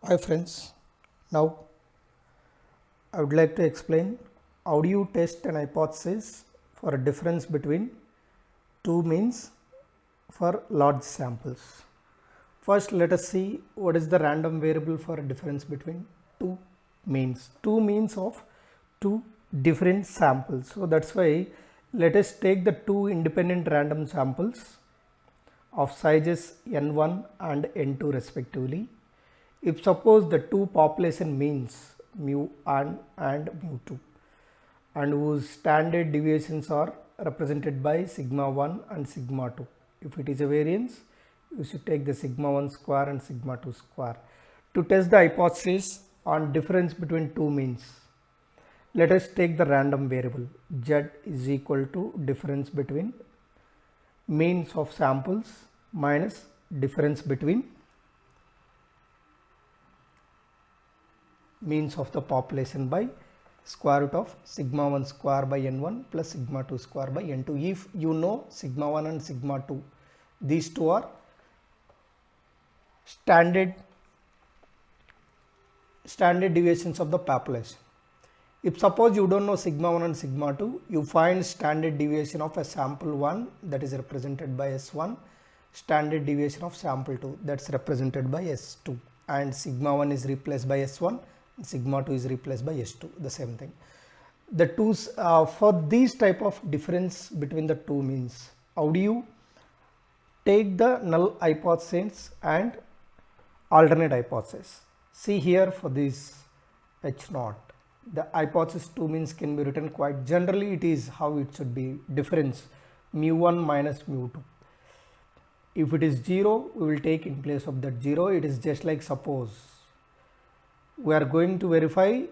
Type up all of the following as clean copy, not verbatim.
Hi friends, now I would like to explain how do you test an hypothesis for a difference between two means for large samples. First, let us see what is the random variable for a difference between two means of two different samples. So that's why let us take the two independent random samples of sizes n1 and n2 respectively. If suppose the two population means mu1 and mu2 and whose standard deviations are represented by sigma 1 and sigma 2. If it is a variance, you should take the sigma 1 square and sigma 2 square. To test the hypothesis on difference between two means, let us take the random variable z is equal to difference between means of samples minus difference between means of the population by square root of sigma 1 square by n1 plus sigma 2 square by n2. If you know sigma 1 and sigma 2, these two are standard deviations of the population. If suppose you don't know sigma 1 and sigma 2, you find standard deviation of a sample 1 that is represented by S1, standard deviation of sample 2 that's represented by S2, and sigma 1 is replaced by S1, sigma 2 is replaced by S2, the same thing. The twos for these type of difference between the two means, how do you take the null hypothesis and alternate hypothesis? See here for this H0, the hypothesis 2 means can be written quite generally. It is how it should be, difference mu1 minus mu2. If it is 0, we will take in place of that 0. It is just like suppose we are going to verify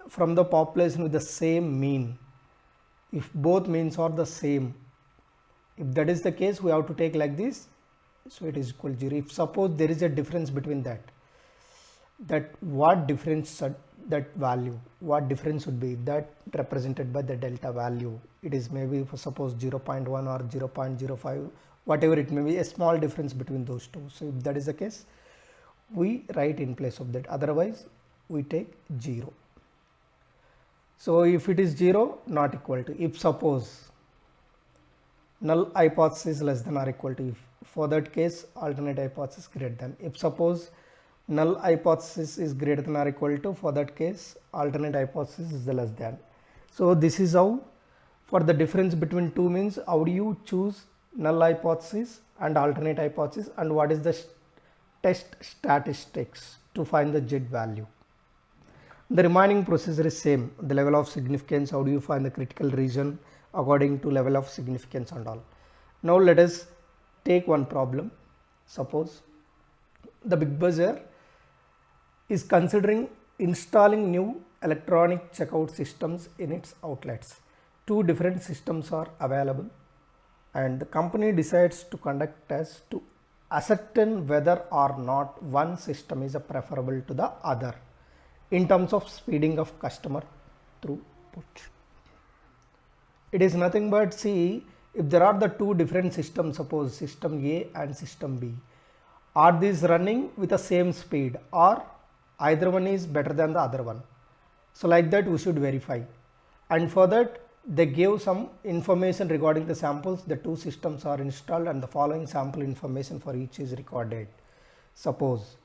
from the population with the same mean. If both means are the same, if that is the case, we have to take like this. So it is equal to 0. If suppose there is a difference between that what difference, that value, what difference would be that represented by the delta value. It is maybe for suppose 0.1 or 0.05, whatever it may be, a small difference between those two. So if that is the case, we write in place of that, otherwise we take 0. So if it is 0, not equal to, if suppose null hypothesis less than or equal to, if for that case alternate hypothesis greater than. If suppose null hypothesis is greater than or equal to, for that case alternate hypothesis is the less than. So this is how for the difference between two means, how do you choose null hypothesis and alternate hypothesis, and what is the test statistics to find the z value. The remaining procedure is same. The level of significance, how do you find the critical region according to level of significance and all. Now let us take one problem. Suppose the Big Bazaar is considering installing new electronic checkout systems in its outlets. Two different systems are available and the company decides to conduct tests to ascertain whether or not one system is preferable to the other in terms of speeding of customer throughput. It is nothing but, see, if there are the two different systems, suppose system A and system B, are these running with the same speed or either one is better than the other one? So like that we should verify, and for that they gave some information regarding the samples. The two systems are installed and the following sample information for each is recorded. Suppose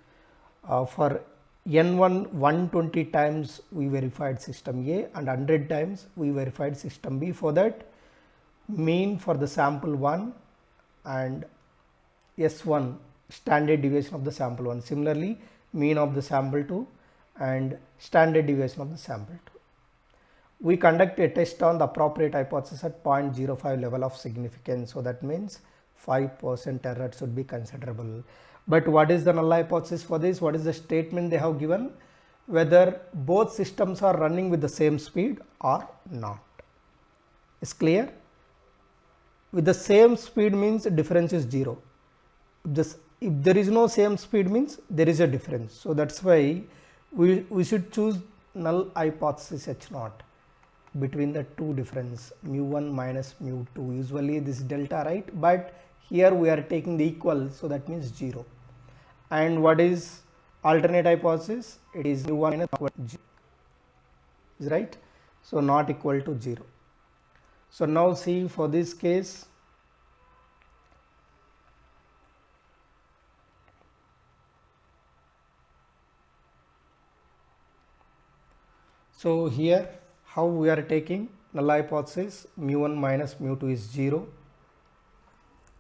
for n1 120 times we verified system A and 100 times we verified system B. For that, mean for the sample 1 and S1 standard deviation of the sample 1. Similarly, mean of the sample 2 and standard deviation of the sample 2. We conduct a test on the appropriate hypothesis at 0.05 level of significance. So that means 5% error should be considerable. But what is the null hypothesis for this? What is the statement they have given? Whether both systems are running with the same speed or not. Is clear? With the same speed means difference is 0. If there is no same speed means there is a difference. So that's why we should choose null hypothesis H0 between the two difference mu1 minus mu2. Usually this delta, right? But here we are taking the equal, so that means 0. And what is alternate hypothesis, it is mu1 minus mu 0, is right. So not equal to 0. So now see for this case, so here how we are taking null hypothesis, mu1 minus mu2 is 0,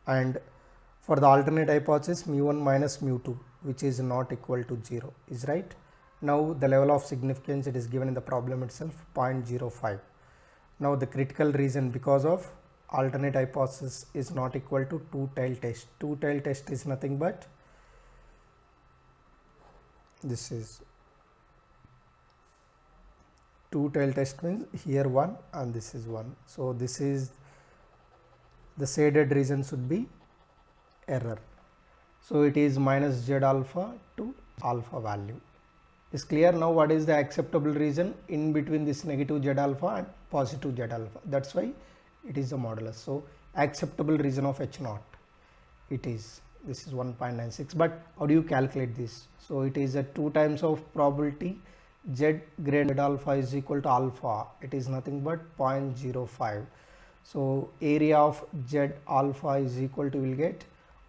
and for the alternate hypothesis mu1 minus mu2 which is not equal to 0, is right. Now the level of significance, it is given in the problem itself, 0.05. Now the critical reason because of alternate hypothesis is not equal to two-tailed test. Two-tailed test is nothing but this is two-tailed test, means here 1 and this is 1. So this is the shaded region should be error. So it is minus z alpha to alpha value. Is clear now what is the acceptable region in between this negative z alpha and positive z alpha. That's why it is a modulus. So acceptable region of H naught, it is, this is 1.96. But how do you calculate this? So it is a 2 times of probability z greater z alpha is equal to alpha. It is nothing but 0.05. So area of z alpha is equal to, will get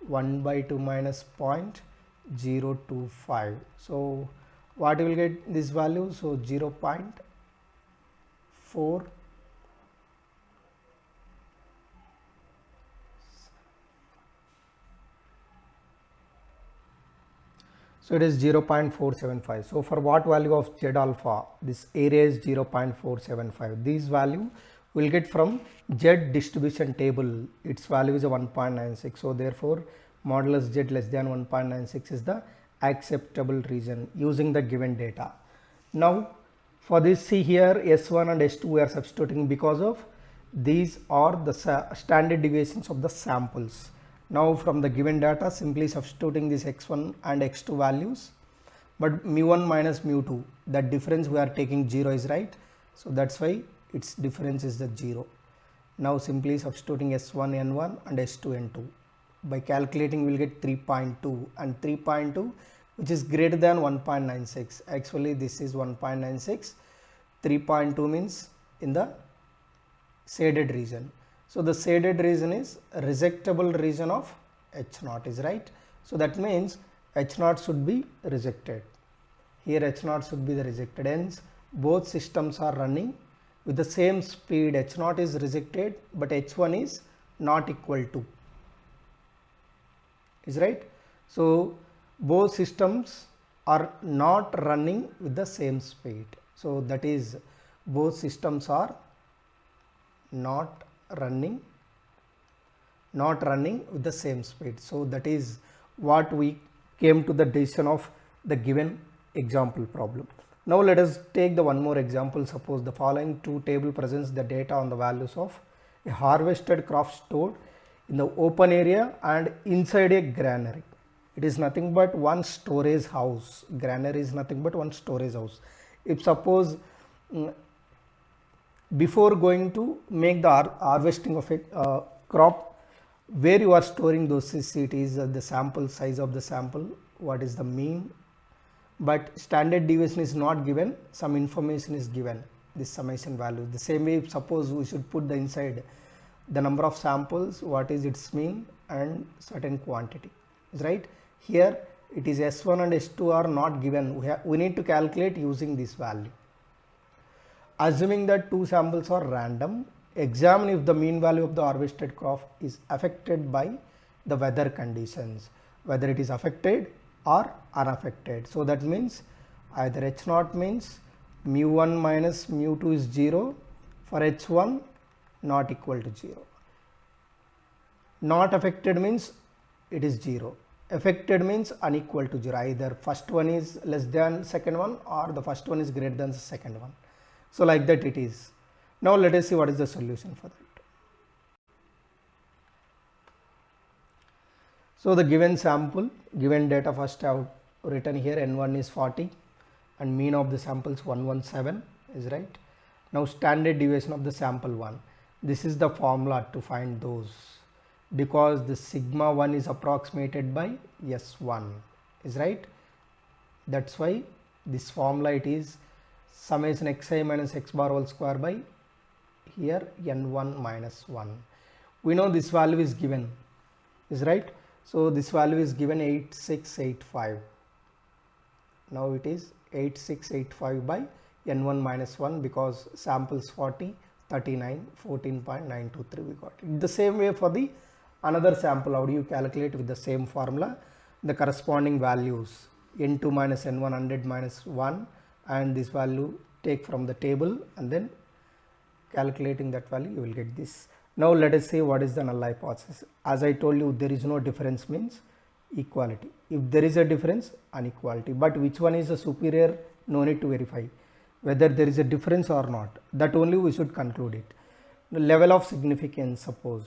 1 by 2 minus 0.025. So what you will get this value? So 0.4. So it is 0.475. So for what value of z alpha? This area is 0.475. This value will get from z distribution table. Its value is a 1.96. So therefore modulus z less than 1.96 is the acceptable region using the given data. Now for this, see here S1 and S2 we are substituting because of these are the standard deviations of the samples. Now from the given data simply substituting this x1 and x2 values, but mu1 minus mu2, that difference we are taking 0, is right. So that's why its difference is the 0. Now simply substituting S1 n1 and S2 n2. By calculating we will get 3.2 and 3.2 which is greater than 1.96. Actually this is 1.96. 3.2 means in the shaded region. So the shaded region is rejectable region of H0, is right. So that means H0 should be rejected. Here H0 should be the rejected. Hence both systems are running with the same speed. H0 is rejected but H1 is not equal to, is right. So both systems are not running with the same speed. So that is both systems are not running with the same speed. So that is what we came to the decision of the given example problem. Now let us take the one more example. Suppose the following two table presents the data on the values of a harvested crop stored in the open area and inside a granary. It is nothing but one storage house. Granary is nothing but one storage house. If suppose before going to make the harvesting of a crop, where you are storing those it is the sample size of the sample, what is the mean, but standard deviation is not given, some information is given, this summation value. The same way, suppose we should put the inside the number of samples, what is its mean and certain quantity, is right. Here it is S1 and S2 are not given, we need to calculate using this value. Assuming that two samples are random, examine if the mean value of the harvested crop is affected by the weather conditions, whether it is affected or unaffected. So that means either H0 means mu1 minus mu2 is 0, for H1 not equal to 0. Not affected means it is 0. Affected means unequal to 0. Either first one is less than second one or the first one is greater than the second one. So like that it is. Now let us see what is the solution for that. So the given sample, given data, first I have written here n1 is 40 and mean of the samples 117, is right. Now standard deviation of the sample 1. This is the formula to find those, because the sigma 1 is approximated by S1, is right. That's why this formula it is summation xi minus x bar whole square by here n1 minus 1. We know this value is given, is right. So this value is given 8685. Now it is 8685 by n1 minus 1 because samples 40, 39, 14.923 we got it. The same way for the another sample, how do you calculate with the same formula? The corresponding values n2 minus n1 100 minus 1 and this value take from the table and then calculating that value you will get this. Now let us say what is the null hypothesis. As I told you, there is no difference means equality. If there is a difference, inequality. But which one is the superior, no need to verify whether there is a difference or not. That only we should conclude it. The level of significance, suppose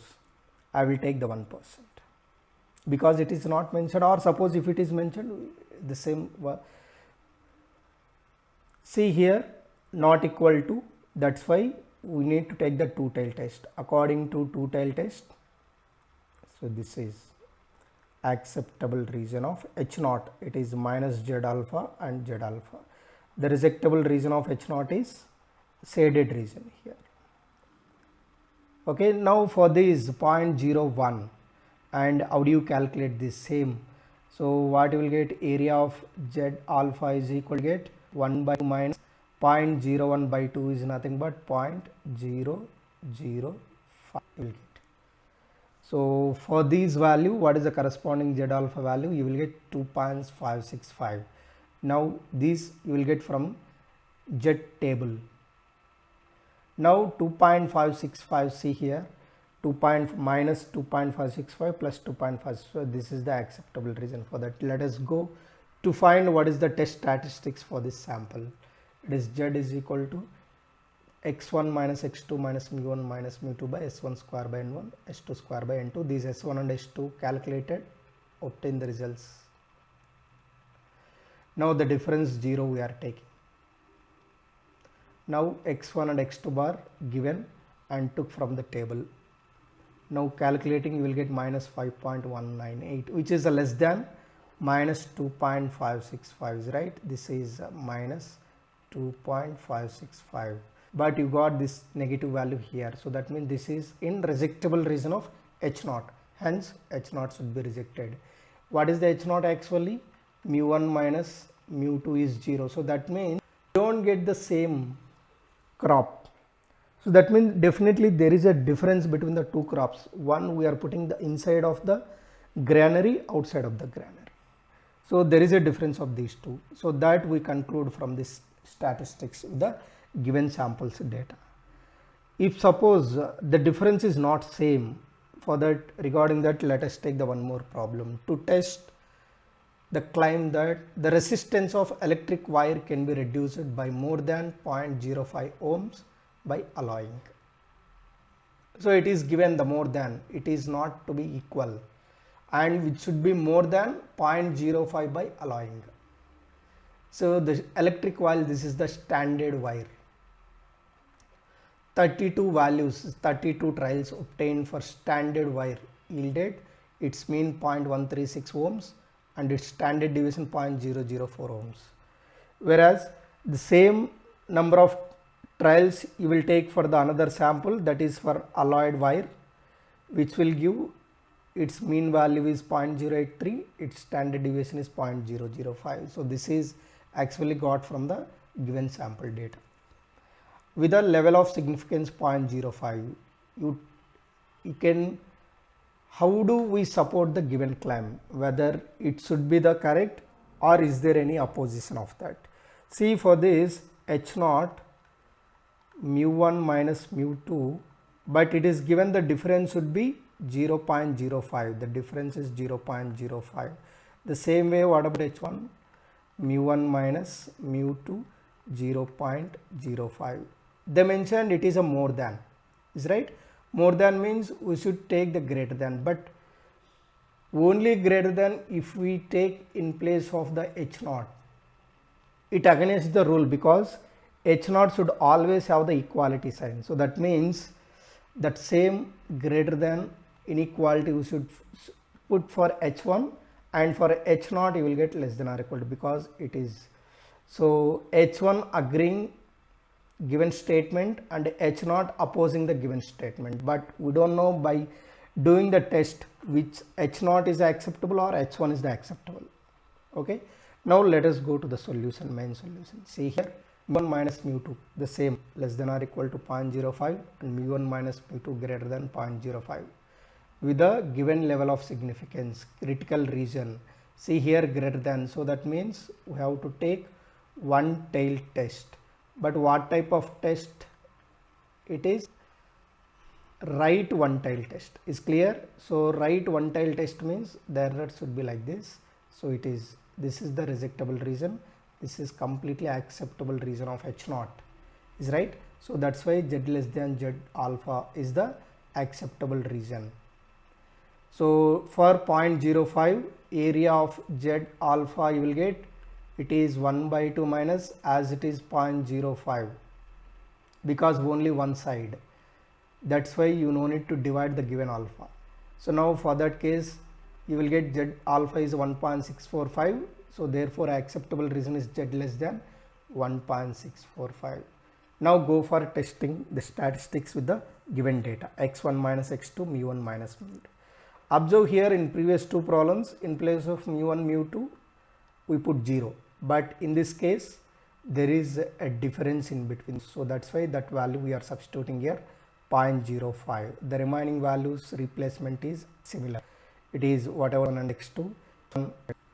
I will take the 1% because it is not mentioned, or suppose if it is mentioned the same. See here, not equal to, that's why we need to take the two-tail test. According to two-tail test, so this is acceptable region of H naught, it is minus Z alpha and Z alpha. The rejectable region of H naught is shaded region here. Okay, now for this 0.01 and how do you calculate this same? So what you will get, area of Z alpha is equal to get 1 by 2 minus 0.01 by 2 is nothing but 0.005 you will get. So for this value, what is the corresponding Z alpha value? You will get 2.565. Now this you will get from Z table. Now 2.565, see here, minus 2.565 plus 2.565, this is the acceptable region for that. Let us go to find what is the test statistics for this sample. It is Z is equal to x1 minus x2 minus mu1 minus mu2 by s1 square by n1 s2 square by n2. These s1 and s2 calculated, obtain the results. Now the difference 0 we are taking. Now x1 and x2 bar given and took from the table. Now calculating you will get minus 5.198, which is a less than minus 2.565 is right. This is minus 2.565, but you got this negative value here, so that means this is in rejectable region of H naught, hence H naught should be rejected. What is the H naught actually? Mu1 minus mu2 is 0, so that means you don't get the same crop. So that means definitely there is a difference between the two crops. One we are putting the inside of the granary, outside of the granary. So there is a difference of these two. So that we conclude from this statistics with the given samples data. If suppose the difference is not same, for that regarding that let us take the one more problem to test the claim that the resistance of electric wire can be reduced by more than 0.05 ohms by alloying. So it is given the more than, it is not to be equal, and it should be more than 0.05 by alloying. So the electric wire, this is the standard wire. 32 values, 32 trials obtained for standard wire yielded its mean 0.136 ohms and its standard deviation 0.004 ohms. Whereas the same number of trials you will take for the another sample, that is for alloyed wire, which will give its mean value is 0.083, its standard deviation is 0.005. So this is actually got from the given sample data. With a level of significance 0.05, you can, how do we support the given claim, whether it should be the correct or is there any opposition of that. See for this H naught mu1 minus mu2, but it is given the difference should be 0.05, the difference is 0.05. The same way what about H1 mu1 minus mu2 0.05. They mentioned it is a more than, is right. More than means we should take the greater than, but only greater than if we take in place of the H naught. It against the rule because H naught should always have the equality sign. So that means that same greater than inequality we should put for H1 and for h naught you will get less than or equal to, because it is, so h1 agreeing given statement and h naught opposing the given statement, but we don't know by doing the test which h naught is acceptable or h1 is the acceptable. Okay, now let us go to the solution, main solution. See here, mu1 minus mu2 the same, less than or equal to 0.05 and mu1 minus mu2 greater than 0.05 with a given level of significance, critical region. See here, greater than, so that means we have to take one tail test. But what type of test it is? Right one tail test is clear. So right one tail test means the error should be like this. So it is, this is the rejectable region, this is completely acceptable region of h naught, is right. So that's why z less than z alpha is the acceptable region. So for 0.05 area of z alpha you will get, it is 1 by 2 minus, as it is 0.05 because only one side, that's why you no need to divide the given alpha. So now for that case you will get z alpha is 1.645, so therefore acceptable region is z less than 1.645. Now go for testing the statistics with the given data, x1 minus x2 mu1 minus mu2. Observe here, in previous two problems in place of mu1 mu2 we put 0, but in this case there is a difference in between, so that's why that value we are substituting here 0.05. The remaining values replacement is similar, it is whatever 1 and x2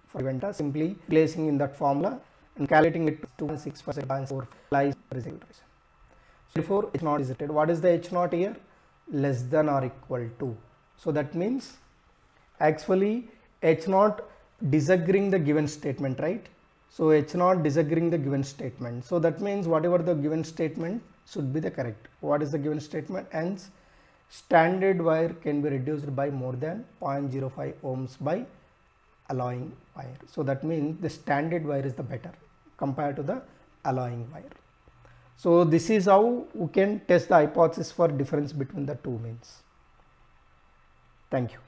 for event, simply placing in that formula and calculating it to 2.6% lies result. Therefore h naught is rejected. What is the h naught here? Less than or equal to, so that means actually h naught disagreeing the given statement, right? So h naught disagreeing the given statement, so that means whatever the given statement should be the correct. What is the given statement? Hence standard wire can be reduced by more than 0.05 ohms by alloying wire, so that means the standard wire is the better compared to the alloying wire. So this is how we can test the hypothesis for difference between the two means. Thank you.